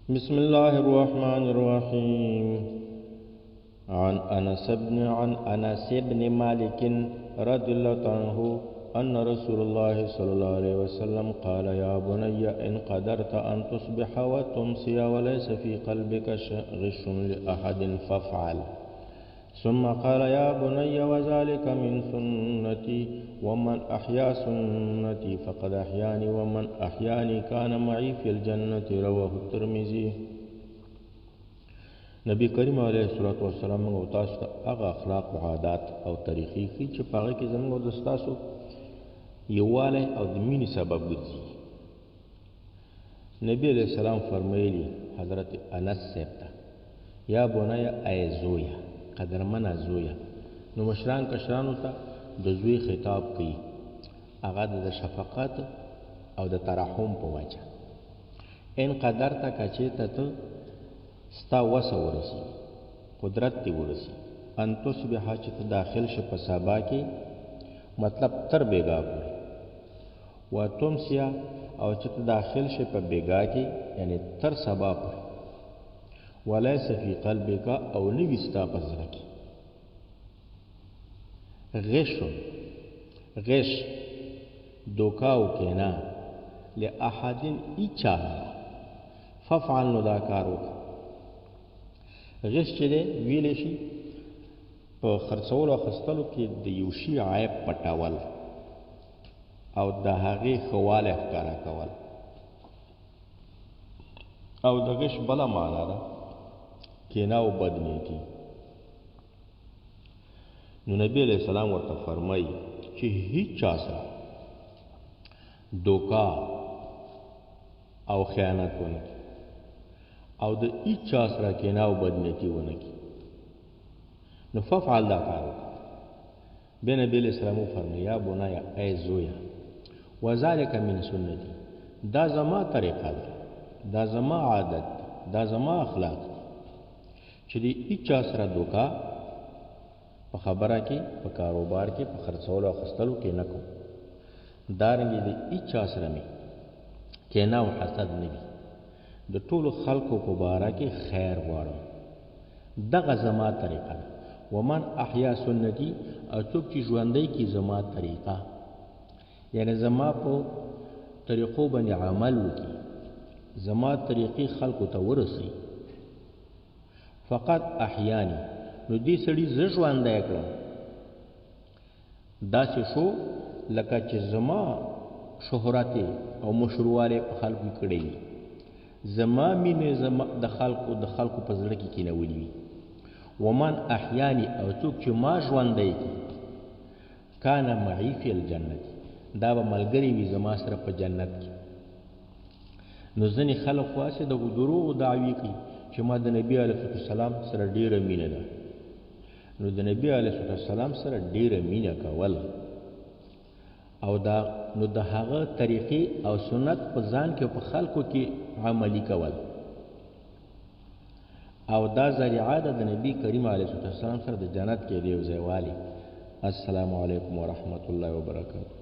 بسم الله الرحمن الرحيم. عن أنس بن مالك رضي الله عنه أن رسول الله صلى الله عليه وسلم قال يا بني إن قدرت أن تصبح وتمسي وليس في قلبك غش لأحد فافعل. ثم قال يا بني وذلك من سنتي ومن أحيا سنتي فقد أحياني ومن أحياني كان معي في الجنة. رواه الترمذي. نبی کریم علیه الصلاة والسلام موږ تاسو ته هغه اخلاق او عادات او طریقې ښیي چې په هغې کې زموږ او ستاسو یووالی او د مینې سبب ګرځي. نبی علیه السلام فرمایلي حضرت انس صاحب ته یا بنیه ای زویه، قدرمنه زویه. نو مشران کشرانو ته د زوی خطاب کوي، هغه د شفقت او د ترحم په وجه. ان قدرته که چېرته ته ستا وسه ورسي، قدرت دې ورسي، ان تصبحه چې ته داخل شي په سبا کې، مطلب تر بیګا پورې، و تمسیه او چې ته داخل شي په بیګا کې یعنی تر سبا پورې، ولیس فی قلبک او نوي ستا په زړه کې غش دوکا وکړه لاحد ایچا ففعل نو دا کار وکړه. غش چې دی ویلی شي په خرڅولو اخیستلو کې د یو شي عیب پټول او د هغې ښه والی ښکاره کول، او د غش بله معنا ده کینه او بدنیتي. نو نبی علیہ السلام ورته فرمایي چې هیڅ چا سره دوکا او خیانت ونه کړي او د هیڅ چا سره کینه او بدنیتي ونه کړي. نو ففعل دا کار وکړه. بیا نبی علیہ السلام وفرمایي یا بنیه ای زویه وذلک من سنتي، دا زما طریقه ده، دا زما عادت ده، دا زما اخلاق ده چې د هیڅ چا سره دوکا په خبره کې، په کاروبار کې، په خرڅولو اخیستلو کې نه کوم. دارنګې د هیڅ چا سره مې کینه او حسد نه وي. د ټولو خلکو په باره کې خیر غواړم. دغه زما طریقه ده. ومن احیا سنتي، او څوک چې ژوندی کي زما طریقه، یعنی زما په طریقو باندې عمل وکړي، زما طریقې خلکو ته ورسوي، فقط احیانی، نو دې سړي زه ژوندی کړم. داسې شو لکه چې زما شهرت او مشرووالی په خلکو کړی وي، زما مینې زما د خلکو په زړه کې کینولي وي. ومن احیانی، او څوک چې ما ژوندی کي، کان معی فی الجنت، دا به ملګری وي زما سره په جنت کې. نو ځینې خلک واسې د دروغو دعوی کوي چې ما د نبي علیه السلام سره ډیره مینه ده. نو د نبي علیه السلام سره ډیره مینه کول او نو د هغه طریقې او سنت په ځان کې په خلکو کې عملی کول، او دا ذریعه ده د نبی کریم علیه السلام سره د جنت کې د یو ځای والي. السلام علیکم ورحمة الله وبرکاته.